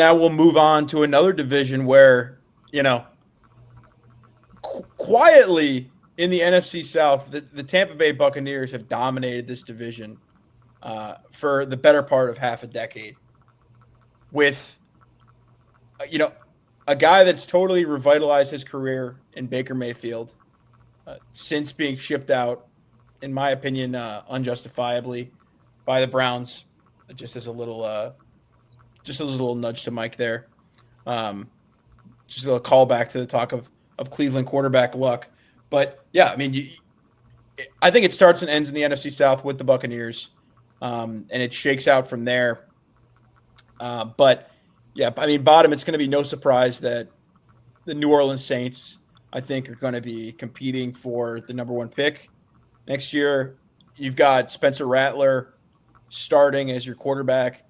Now we'll move on to another division where, you know, quietly in the NFC South, the Tampa Bay Buccaneers have dominated this division for the better part of half a decade with, you know, a guy that's totally revitalized his career in Baker Mayfield since being shipped out, in my opinion, unjustifiably by the Browns. Just as a little, just a little nudge to Mike there. Um, just a little callback to the talk of Cleveland quarterback luck. But yeah, I mean, I think it starts and ends in the NFC South with the Buccaneers, and it shakes out from there. But yeah, I mean, bottom, it's going to be no surprise that the New Orleans Saints, I think, are going to be competing for the number one pick next year. You've got Spencer Rattler starting as your quarterback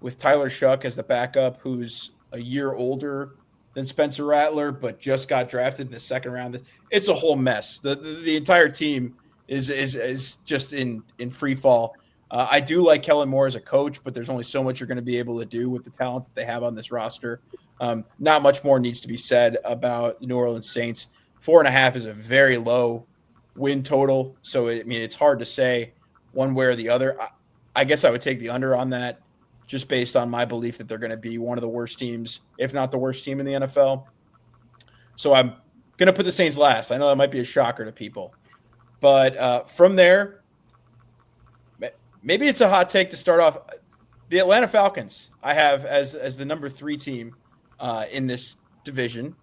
with Tyler Shuck as the backup, who's a year older than Spencer Rattler, but just got drafted in the second round. It's a whole mess. The entire team is just in free fall. I do like Kellen Moore as a coach, but there's only so much you're going to be able to do with the talent that they have on this roster. Not much more needs to be said about the New Orleans Saints. 4.5 is a very low win total, so it's hard to say one way or the other. I guess I would take the under on that, just based on my belief that they're going to be one of the worst teams, if not the worst team in the NFL. So I'm going to put the Saints last. I know that might be a shocker to people, but from there, maybe it's a hot take to start off. The Atlanta Falcons I have as the number 3 team in this division,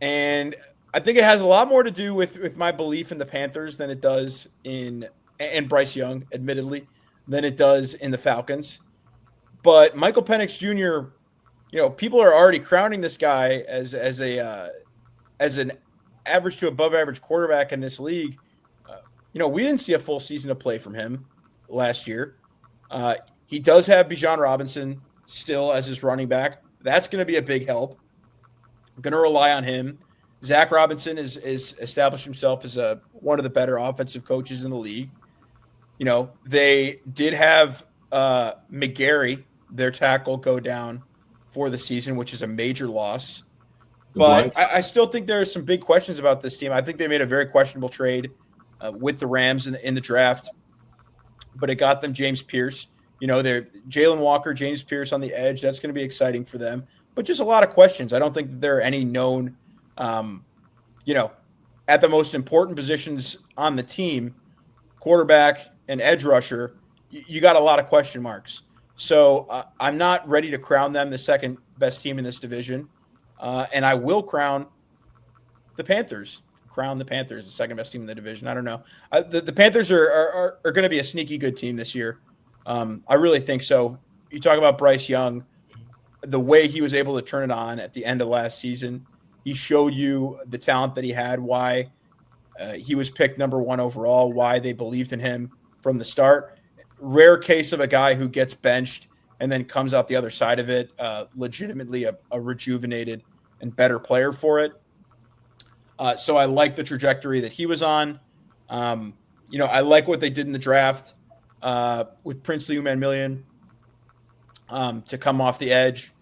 and I think it has a lot more to do with my belief in the Panthers than it does in Bryce Young, admittedly, than it does in the Falcons. But Michael Penix Jr., people are already crowning this guy as an average to above average quarterback in this league. We didn't see a full season of play from him last year. He does have Bijan Robinson still as his running back. That's going to be a big help. I'm going to rely on him. Zach Robinson is established himself as one of the better offensive coaches in the league. They did have McGarry, their tackle, go down for the season, which is a major loss. But I still think there are some big questions about this team. I think they made a very questionable trade with the Rams in the draft, but it got them James Pierce. They're Jalen Walker, James Pierce on the edge. That's going to be exciting for them. But just a lot of questions. I don't think there are any known, at the most important positions on the team, quarterback and edge rusher, you got a lot of question marks. So I'm not ready to crown them the second best team in this division. And I will crown the Panthers. Crown the Panthers the second best team in the division. I don't know. The Panthers are going to be a sneaky good team this year. I really think so. You talk about Bryce Young, the way he was able to turn it on at the end of last season. He showed you the talent that he had, why he was picked number 1 overall, why they believed in him from the start. Rare case of a guy who gets benched and then comes out the other side of it legitimately a rejuvenated and better player for it. So I like the trajectory that he was on. I like what they did in the draft with Princely Umanmielen to come off the edge.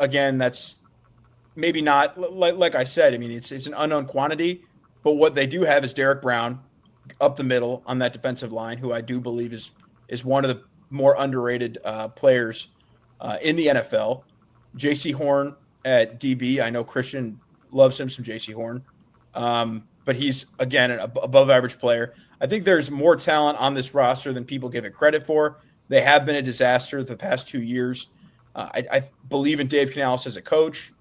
Again, that's maybe not like I said. It's an unknown quantity, but what they do have is Derek Brown up the middle on that defensive line, who I do believe is one of the more underrated players in the NFL. J.C. Horn at DB. I know Christian loves him some J.C. Horn, but he's, again, an above-average player. I think there's more talent on this roster than people give it credit for. They have been a disaster the past 2 years. I believe in Dave Canales as a coach.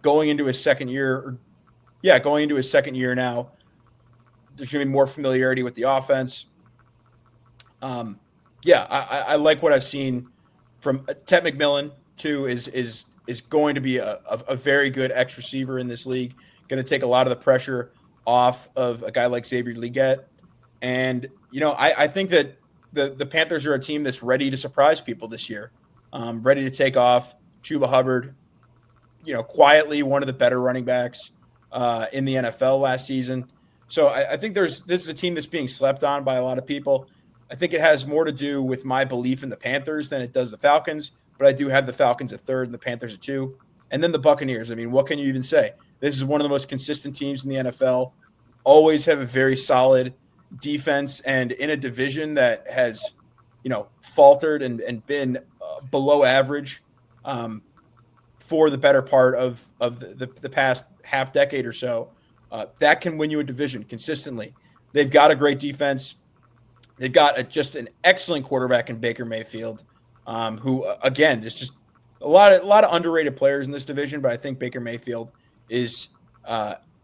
Going into his second year now, there's going to be more familiarity with the offense. I like what I've seen from Ted McMillan, too, is going to be a very good X receiver in this league. Going to take a lot of the pressure off of a guy like Xavier Legette. And, I think that the Panthers are a team that's ready to surprise people this year, ready to take off. Chuba Hubbard, quietly one of the better running backs in the NFL last season. So I think this is a team that's being slept on by a lot of people. I think it has more to do with my belief in the Panthers than it does the Falcons. but I do have the Falcons at 3rd and the Panthers at 2. And then the Buccaneers. I mean, what can you even say? This is one of the most consistent teams in the NFL. Always have a very solid defense, and in a division that has, faltered and been below average for the better part of the past half decade or so. That can win you a division consistently. They've got a great defense. They've got just an excellent quarterback in Baker Mayfield, who again is just a lot of underrated players in this division. But I think Baker Mayfield is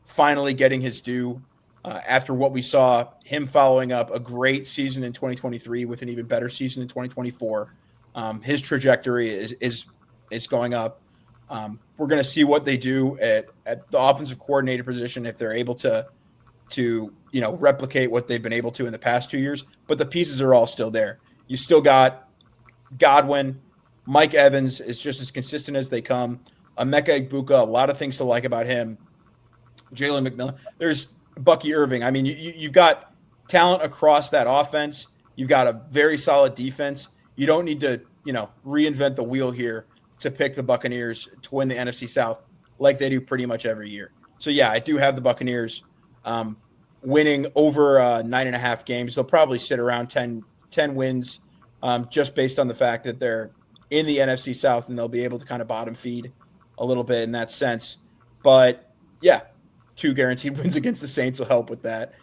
finally getting his due after what we saw him following up a great season in 2023 with an even better season in 2024. His trajectory is going up. We're going to see what they do at the offensive coordinator position if they're able to replicate what they've been able to in the past 2 years. But the pieces are all still there. You still got Godwin. Mike Evans is just as consistent as they come. Emeka Egbuka, a lot of things to like about him. Jalen McMillan. There's Bucky Irving. I mean, you've got talent across that offense. You've got a very solid defense. You don't need to, reinvent the wheel here to pick the Buccaneers to win the NFC South like they do pretty much every year. So, yeah, I do have the Buccaneers winning over 9.5 games. They'll probably sit around 10 wins just based on the fact that they're in the NFC South and they'll be able to kind of bottom feed a little bit in that sense. But, yeah, 2 guaranteed wins against the Saints will help with that.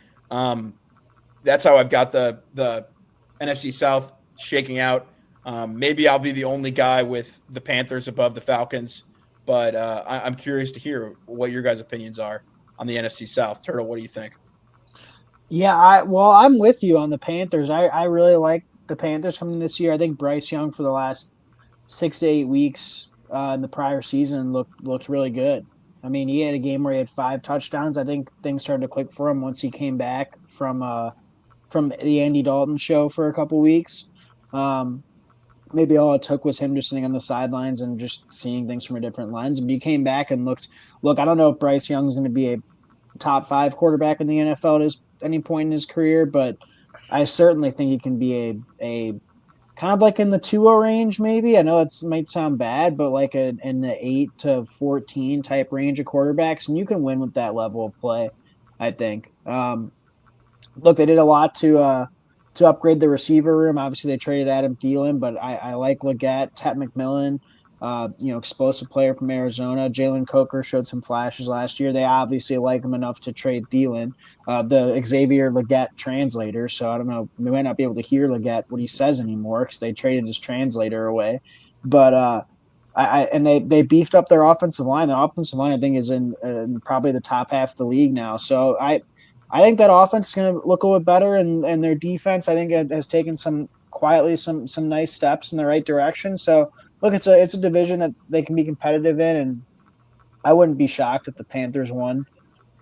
That's how I've got the NFC South shaking out. Maybe I'll be the only guy with the Panthers above the Falcons, but I'm curious to hear what your guys' opinions are on the NFC South. Turtle, what do you think? Yeah, I'm with you on the Panthers. I really like the Panthers coming this year. I think Bryce Young for the last 6 to 8 weeks in the prior season looked really good. I mean, he had a game where he had 5 touchdowns. I think things started to click for him once he came back from the Andy Dalton show for a couple weeks. Maybe all it took was him just sitting on the sidelines and just seeing things from a different lens. But he came back and look. I don't know if Bryce Young's going to be a top 5 quarterback in the NFL at any point in his career, but I certainly think he can be a kind of like in the 2-0 range, maybe. I know it might sound bad, but like in the 8 to 14 type range of quarterbacks, and you can win with that level of play, I think. Look, they did a lot to upgrade the receiver room. Obviously, they traded Adam Thielen, but I like Leggett, Ted McMillan, explosive player from Arizona. Jalen Coker showed some flashes last year. They obviously like him enough to trade Thielen, the Xavier Leggett translator. So I don't know, we might not be able to hear Leggett what he says anymore because they traded his translator away. But they beefed up their offensive line. The offensive line, I think, is in probably the top half of the league now. So I think that offense is going to look a little bit better, and their defense, I think, has taken some nice steps in the right direction. So look, it's a division that they can be competitive in, and I wouldn't be shocked if the Panthers won.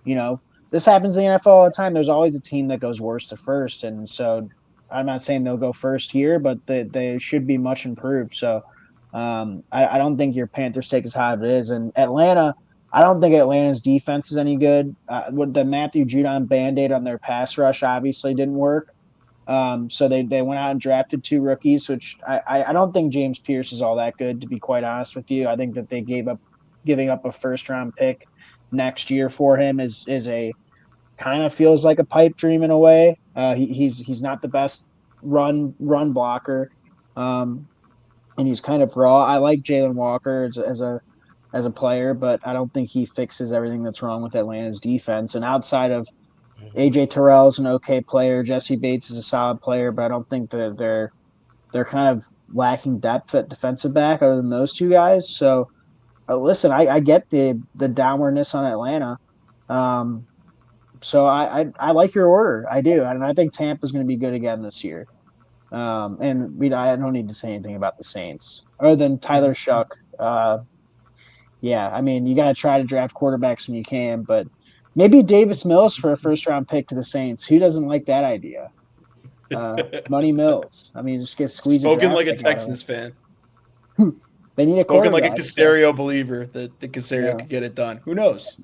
This happens in the NFL all the time. There's always a team that goes worst to first, and so I'm not saying they'll go first here, but they should be much improved. So I don't think your Panthers take as high as it is, and Atlanta. I don't think Atlanta's defense is any good. With the Matthew Judon band-aid on their pass rush obviously didn't work. So they went out and drafted 2 rookies, which I don't think James Pierce is all that good, to be quite honest with you. I think that they giving up a first-round pick next year for him is a kind of feels like a pipe dream in a way. He's not the best run blocker, and he's kind of raw. I like Jalen Walker as a player, but I don't think he fixes everything that's wrong with Atlanta's defense. And outside of AJ Terrell's an okay player, Jesse Bates is a solid player, but I don't think that they're kind of lacking depth at defensive back other than those 2 guys. So listen, I get the downwardness on Atlanta. So I like your order. I do. And I think Tampa's going to be good again this year. And I don't need to say anything about the Saints other than Tyler Shuck. Yeah, I mean, you got to try to draft quarterbacks when you can, but maybe Davis Mills for a first-round pick to the Saints. Who doesn't like that idea? Money Mills. I mean, just squeeze a Spoken draft like a pick out of Texans fan. him. They need a Spoken like a quarterback. Caserio believer that the Caserio could get it done. Who knows?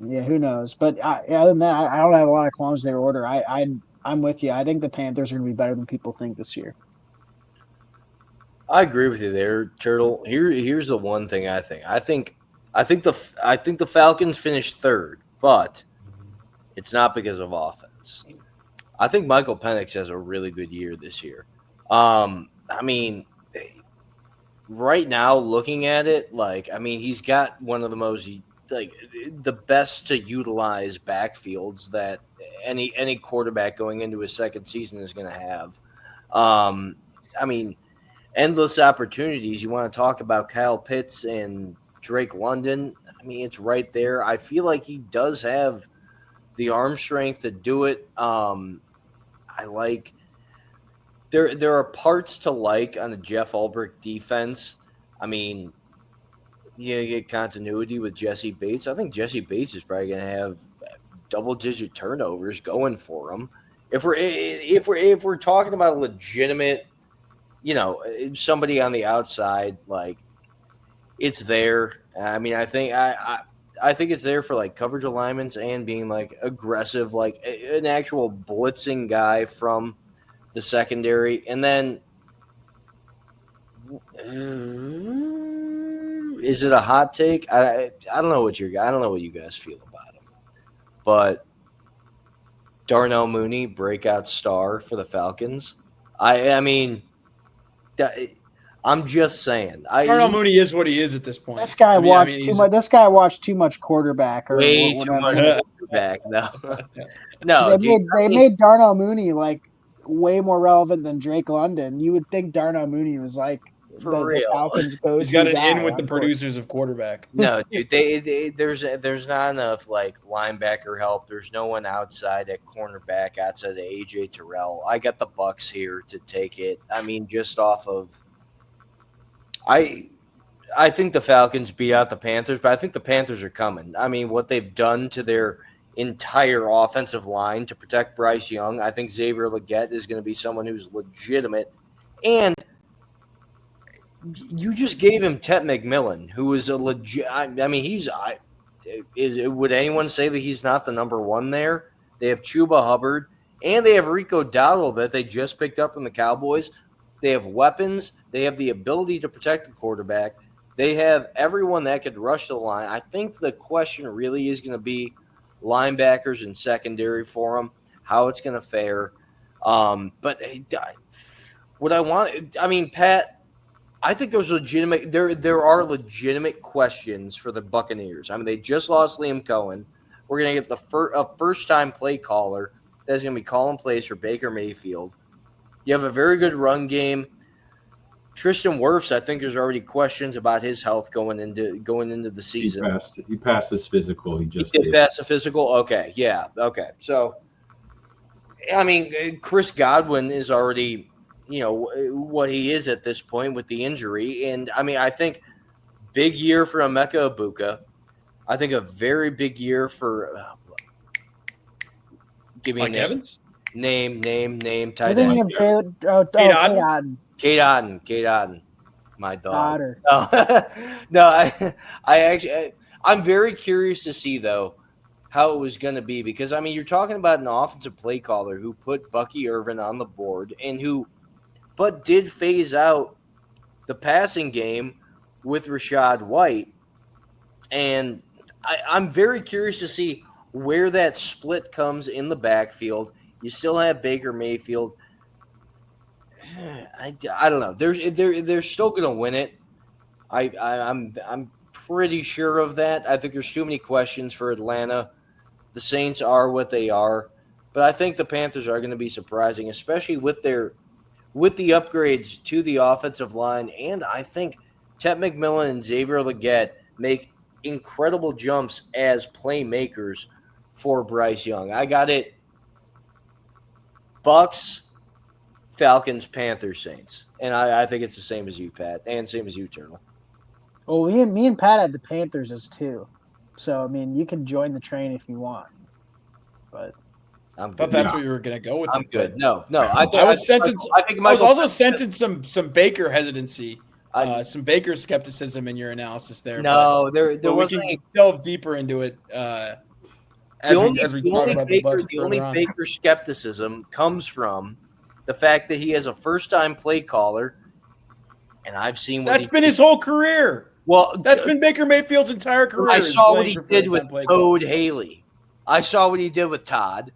Yeah, who knows? But other than that, I don't have a lot of qualms in their order. I'm with you. I think the Panthers are going to be better than people think this year. I agree with you there, Turtle. Here's the one thing I think. I think the Falcons finished third, but it's not because of offense. I think Michael Penix has a really good year this year. I mean, right now, looking at it, he's got one of the most the best to utilize backfields that any quarterback going into his second season is going to have. Um, I mean, endless opportunities. You want to talk about Kyle Pitts and Drake London? I mean, it's right there. I feel like he does have the arm strength to do it. I like there are parts to like on the Jeff Ulbrich defense. I mean, you get continuity with Jesse Bates. I think Jesse Bates is probably going to have double-digit turnovers going for him. If we're talking about a legitimate, somebody on the outside, like it's there. I mean, I think it's there for like coverage alignments and being like aggressive, like an actual blitzing guy from the secondary. And then, is it a hot take? I don't know what you guys feel about him, but Darnell Mooney, breakout star for the Falcons. I mean, I'm just saying. Darnell Mooney is what he is at this point. This guy watched too much. This guy watched too much quarterback. Or way too much quarterback. No, they made Darnell Mooney like way more relevant than Drake London. You would think Darnell Mooney was like the Falcons go-to He's got an guy in with the producers of quarterback. No, dude, there's not enough like linebacker help. There's no one outside at cornerback outside of AJ Terrell. I got the Bucks here to take it. I mean, just off of I think the Falcons beat out the Panthers, but I think the Panthers are coming. I mean, what they've done to their entire offensive line to protect Bryce Young, I think Xavier Legette is going to be someone who's legitimate. And you just gave him Tet McMillan, who is a legit. I mean, would anyone say that he's not the number one there? They have Chuba Hubbard, and they have Rico Dowdle that they just picked up from the Cowboys. They have weapons. They have the ability to protect the quarterback. They have everyone that could rush the line. I think the question really is going to be linebackers and secondary for them, how it's going to fare. But what I want, I mean, Pat, I think there's legitimate. There are legitimate questions for the Buccaneers. I mean, they just lost Liam Cohen. We're going to get a first-time play caller that's going to be calling plays for Baker Mayfield. You have a very good run game. Tristan Wirfs, I think there's already questions about his health going into the season. He passed his physical. He did pass the physical. Okay, yeah, okay. So, I mean, Chris Godwin is already, what he is at this point with the injury, and I mean, I think big year for Emeka Egbuka. I think a very big year for. Give me Mike a name. Evans? Name. I think of Kate Otten, my dog. No, I'm very curious to see though how it was going to be because I mean you're talking about an offensive play caller who put Bucky Irvin on the board and but did phase out the passing game with Rachaad White, and I'm very curious to see where that split comes in the backfield. You still have Baker Mayfield. I don't know. They're still going to win it. I'm pretty sure of that. I think there's too many questions for Atlanta. The Saints are what they are, but I think the Panthers are going to be surprising, especially with the upgrades to the offensive line. And I think Tet McMillan and Xavier Legette make incredible jumps as playmakers for Bryce Young. I got it. Bucks, Falcons, Panthers, Saints. And I think it's the same as you, Pat, and same as you, Turtle. Well, me and Pat had the Panthers as two. So, I mean, you can join the train if you want. But I'm good. I thought that's what you were going to go with. I'm good. No. I was also sensing some Baker hesitancy, some Baker skepticism in your analysis there. No, there wasn't. We can delve deeper into it as we talk about the Bucs. The only Baker skepticism comes from the fact that he has a first-time play caller and I've seen what That's been his whole career. Well, That's been Baker Mayfield's entire career. I is saw what playing he for did first with time play Todd call. Haley. I saw what he did with Todd.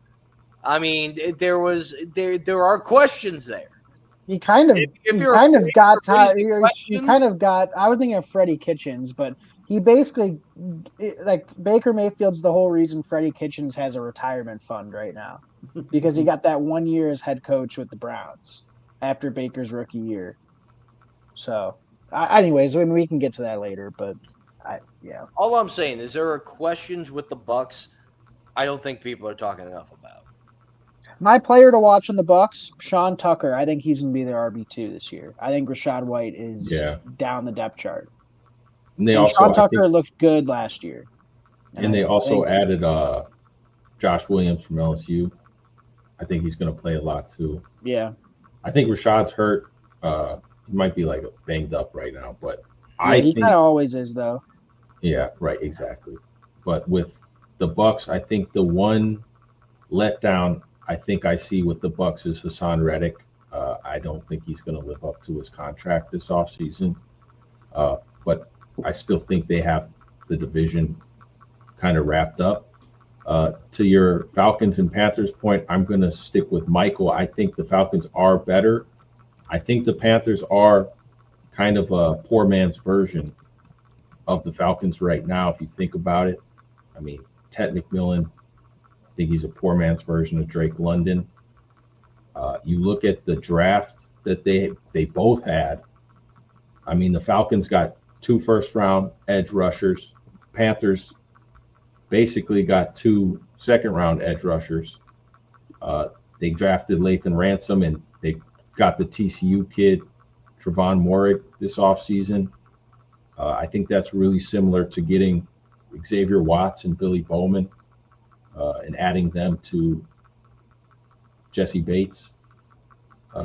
I mean, there are questions there. He kind of got I was thinking of Freddie Kitchens, but he basically like Baker Mayfield's the whole reason Freddie Kitchens has a retirement fund right now because he got that 1 year as head coach with the Browns after Baker's rookie year. So, anyways, I mean, we can get to that later, but yeah. All I'm saying is there are questions with the Bucs I don't think people are talking enough about. My player to watch in the Bucs, Sean Tucker. I think he's going to be their RB2 this year. I think Rachaad White is down the depth chart. And they and also, Sean Tucker looked good last year. And they also added Josh Williams from LSU. I think he's going to play a lot too. Yeah. I think Rashad's hurt. He might be like banged up right now, but he kind of always is though. Yeah, right, exactly. But with the Bucs, I think the one letdown I think I see with the Bucs is Hassan Reddick. I don't think he's going to live up to his contract this offseason. But I still think they have the division kind of wrapped up. To your Falcons and Panthers point, I'm going to stick with Michael. I think the Falcons are better. I think the Panthers are kind of a poor man's version of the Falcons right now, if you think about it. I mean, Ted McMillan, I think he's a poor man's version of Drake London. You look at the draft that they both had. I mean, the Falcons got 2 first-round edge rushers. Panthers basically got 2 second-round edge rushers. They drafted Lathan Ransom, and they got the TCU kid, Trevon Moehrig, this offseason. I think that's really similar to getting Xavier Watts and Billy Bowman and adding them to Jesse Bates.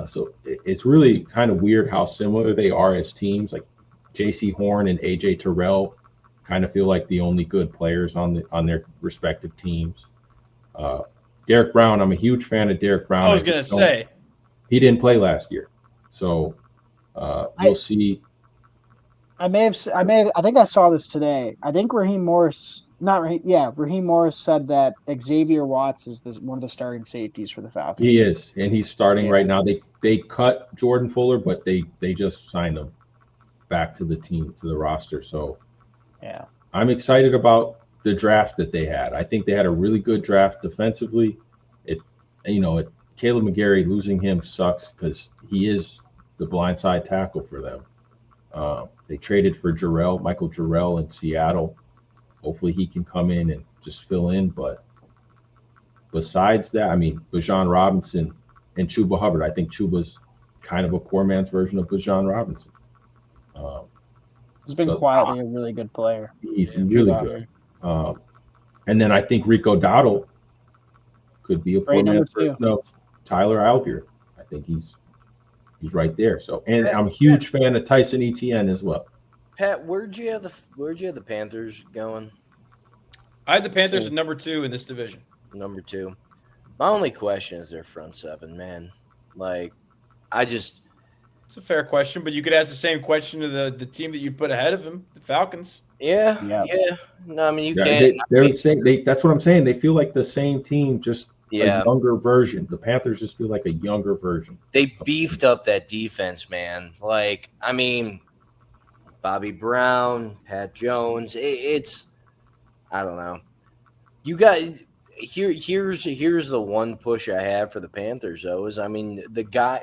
So it's really kind of weird how similar they are as teams. Like J.C. Horn and A.J. Terrell kind of feel like the only good players on their respective teams. Derek Brown, I'm a huge fan of Derek Brown. I was going to say. He didn't play last year. So we'll see. I think I saw this today. I think Raheem Morris said that Xavier Watts is one of the starting safeties for the Falcons. He is, and he's starting right now. They cut Jordan Fuller, but they just signed him back to the team, to the roster. So yeah, I'm excited about the draft that they had. I think they had a really good draft defensively. Caleb McGarry, losing him sucks because he is the blindside tackle for them. They traded for Michael Jarrell in Seattle. Hopefully he can come in and just fill in. But besides that, I mean, Bijan Robinson and Chuba Hubbard, I think Chuba's kind of a poor man's version of Bijan Robinson. He's been quietly a really good player. He's really good. And then I think Rico Dowdle could be a poor man's version of Tyler Algier. I think he's right there. So, and I'm a huge fan of Tyson Etienne as well. Pat, where'd you have the Panthers going? I had the Panthers at number 2 in this division. Number 2. My only question is their front seven, man. Like, it's a fair question, but you could ask the same question to the team that you put ahead of them, the Falcons. Yeah. No, I mean you can't. That's what I'm saying. They feel like the same team, just a younger version. The Panthers just feel like a younger version. They beefed up that defense, man. Like, I mean, Bobby Brown, Pat Jones. It's I don't know. You guys, here's the one push I have for the Panthers though is, I mean, the guy.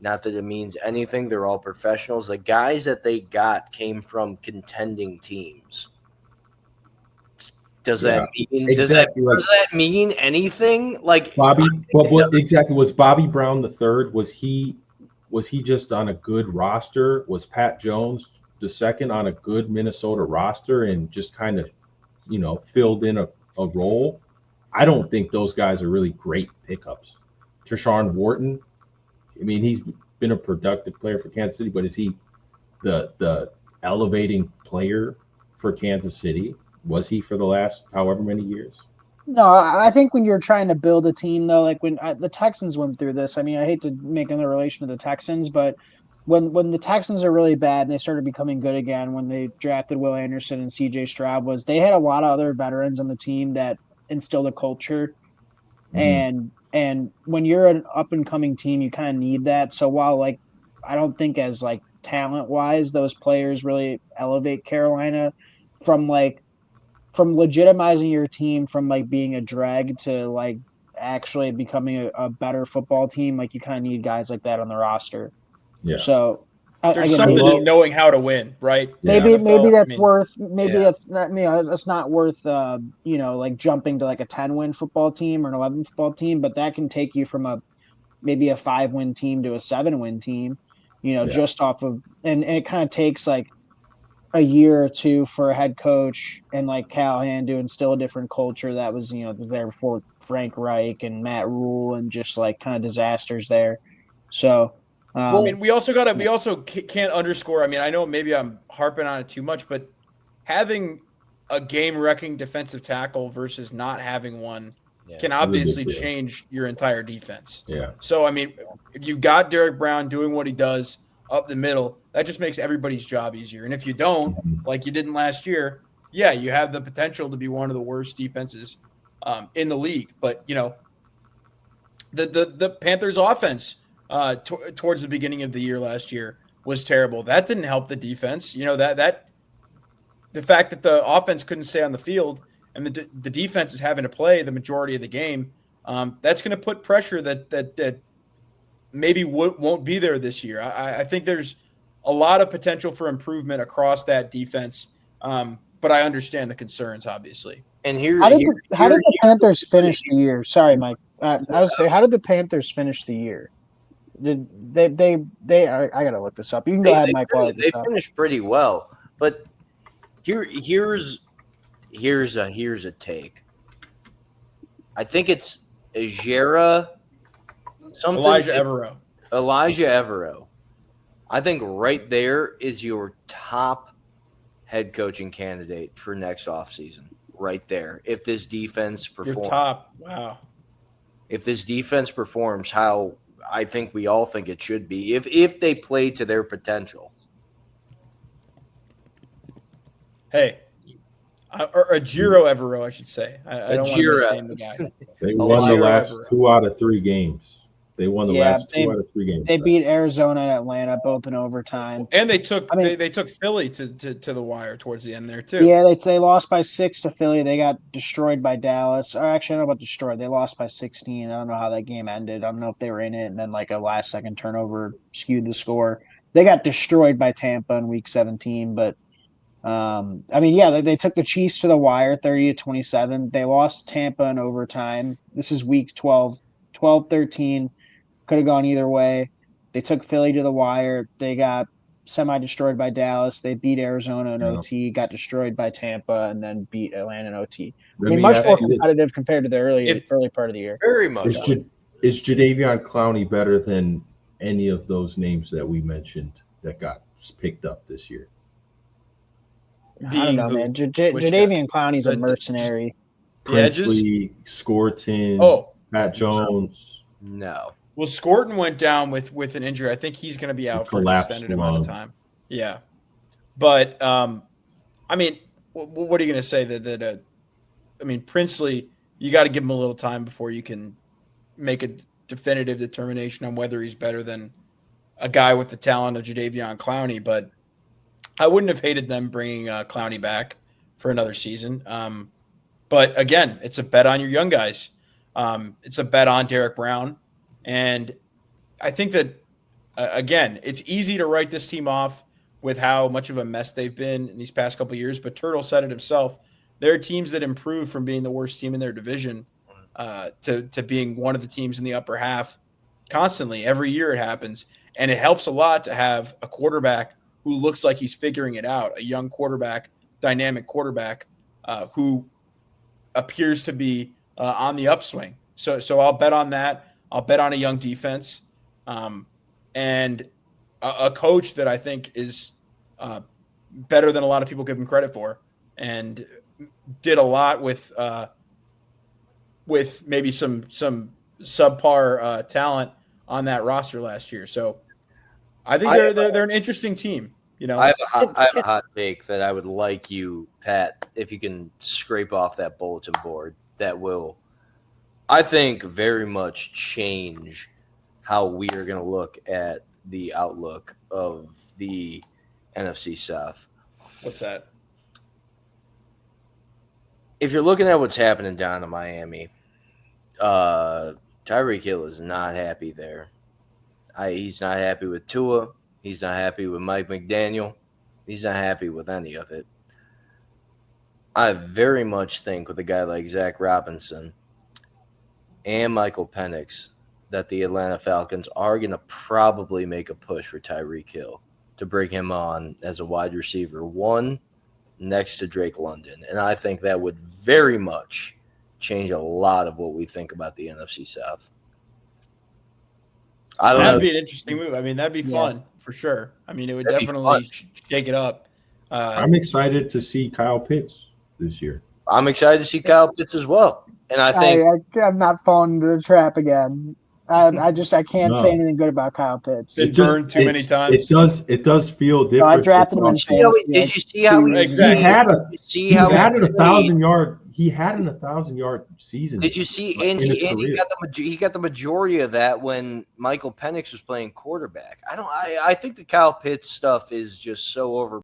Not that it means anything. They're all professionals. The guys that they got came from contending teams. Does that mean anything? Like Bobby? What exactly was Bobby Brown the third? Was he just on a good roster? Was Pat Jones the second on a good Minnesota roster and just kind of, filled in a role? I don't think those guys are really great pickups. Tershawn Wharton. I mean, he's been a productive player for Kansas City, but is he the elevating player for Kansas City? Was he for the last however many years? No, I think when you're trying to build a team, though, like when the Texans went through this, I mean, I hate to make another relation to the Texans, but when the Texans are really bad and they started becoming good again when they drafted Will Anderson and C.J. Stroud was they had a lot of other veterans on the team that instilled a culture. Mhm. And when you're an up and coming team, you kind of need that. So while like I don't think as like talent wise, those players really elevate Carolina from like from legitimizing your team from like being a drag to like actually becoming a better football team. Like you kind of need guys like that on the roster. Yeah. So There's again, I something maybe in love. knowing how to win, right? In the Yeah. maybe NFL, I that's mean, worth maybe Yeah. that's not that's not worth like jumping to like a 10-win football team or an 11 football team, but that can take you from a maybe a 5-win team to a 7-win team, Yeah. just off of and it kind of takes like a year or two for a head coach and like Callahan to instill a different culture that was was there before Frank Reich and Matt Rule and just like kind of disasters there. So I Well, mean, we also can't underscore. I mean, I know maybe I'm harping on it too much, but having a game-wrecking defensive tackle versus not having one yeah. can It's a big obviously deal. change your entire defense. Yeah. So, I mean, if you got Derek Brown doing what he does up the middle, that just makes everybody's job easier. And if you don't, Mhm. like you didn't last year, yeah, you have the potential to be one of the worst defenses in the league. But the Panthers' offense towards the beginning of the year last year was terrible. That didn't help the defense. That the fact that the offense couldn't stay on the field and the defense is having to play the majority of the game. That's going to put pressure that maybe won't be there this year. I think there's a lot of potential for improvement across that defense, but I understand the concerns, obviously. And how did the Panthers here's finish the year? Sorry, Mike. I was say how did the Panthers finish the year? Did I gotta look this up. You can go they ahead, they Mike, while I look finished, this they up. finished pretty well, but here's a take. I think it's Ajera something Elijah Evero. Elijah Evero. I think right there is your top head coaching candidate for next offseason. Right there. If this defense Your performs, top. Wow. if this defense performs how I think we all think it should be, if they play to their potential. Hey, or Jiro Evero, I should say. I don't want to Ajira. misname the guy. They won the Elijah. Ejiro last Evero. 2 out of 3 games. They won the Yeah, last 2 out of 3 games. they beat Arizona and Atlanta both in overtime. And they took I mean, they took Philly to the wire towards the end there too. yeah, they lost by 6 to Philly. They got destroyed by Dallas. Or actually, I don't know about destroyed. They lost by 16. I don't know how that game ended. I don't know if they were in it and then like a last second turnover skewed the score. They got destroyed by Tampa in week 17, but I mean, yeah, they took the Chiefs to the wire 30-27. They lost to Tampa in overtime. This is week 12, 12-13. Could have gone either way. They took Philly to the wire. They got semi destroyed by Dallas. They beat Arizona in You know, OT, got destroyed by Tampa, and then beat Atlanta in OT. I let mean, me much ask more you this: competitive compared to the If early part of the year. Very much. is Jadeveon Clowney better than any of those names that we mentioned that got picked up this year? I don't being know, who, man. which guy? Jadavian Clowney's a The mercenary. edges. Princely, Scorton, Oh, Pat Jones. No. well, Scorton went down with an injury. I think he's going to be out for an Collapsed extended amount of lung. time. Yeah, but I mean, what are you going to say that I mean, Princely, you got to give him a little time before you can make a definitive determination on whether he's better than a guy with the talent of Jadeveon Clowney. But I wouldn't have hated them bringing Clowney back for another season. But again, it's a bet on your young guys. It's a bet on Derek Brown. And I think that, again, it's easy to write this team off with how much of a mess they've been in these past couple of years. But Turtle said it himself. There are teams that improve from being the worst team in their division to being one of the teams in the upper half constantly. Every year it happens. And it helps a lot to have a quarterback who looks like he's figuring it out, a young quarterback, dynamic quarterback who appears to be on the upswing. So I'll bet on that. I'll bet on a young defense and a coach that I think is better than a lot of people give him credit for, and did a lot with maybe some subpar talent on that roster last year. So I think they're an interesting team. You know, I have a hot take that I would like you, Pat, if you can scrape off that bulletin board that will, I think, very much change how we are going to look at the outlook of the NFC South. What's that? If you're looking at what's happening down in Miami, Tyreek Hill is not happy there. He's not happy with Tua. He's not happy with Mike McDaniel. He's not happy with any of it. I very much think with a guy like Zach Robinson and Michael Penix that the Atlanta Falcons are going to probably make a push for Tyreek Hill to bring him on as a wide receiver one next to Drake London. And I think that would very much change a lot of what we think about the NFC South. I don't know. That'd be an interesting move. I mean, that'd be fun for sure. I mean, it would definitely shake it up. I'm excited to see Kyle Pitts this year. I'm excited to see Kyle Pitts as well. And I think I'm not falling into the trap again. I can't say anything good about Kyle Pitts. Been burned too many times. It does feel different. I drafted him in fantasy. Did you see how he had an 1,000-yard? He had an 1,000-yard season. Did you see? And he got the majority of that when Michael Penix was playing quarterback. I think the Kyle Pitts stuff is just so over.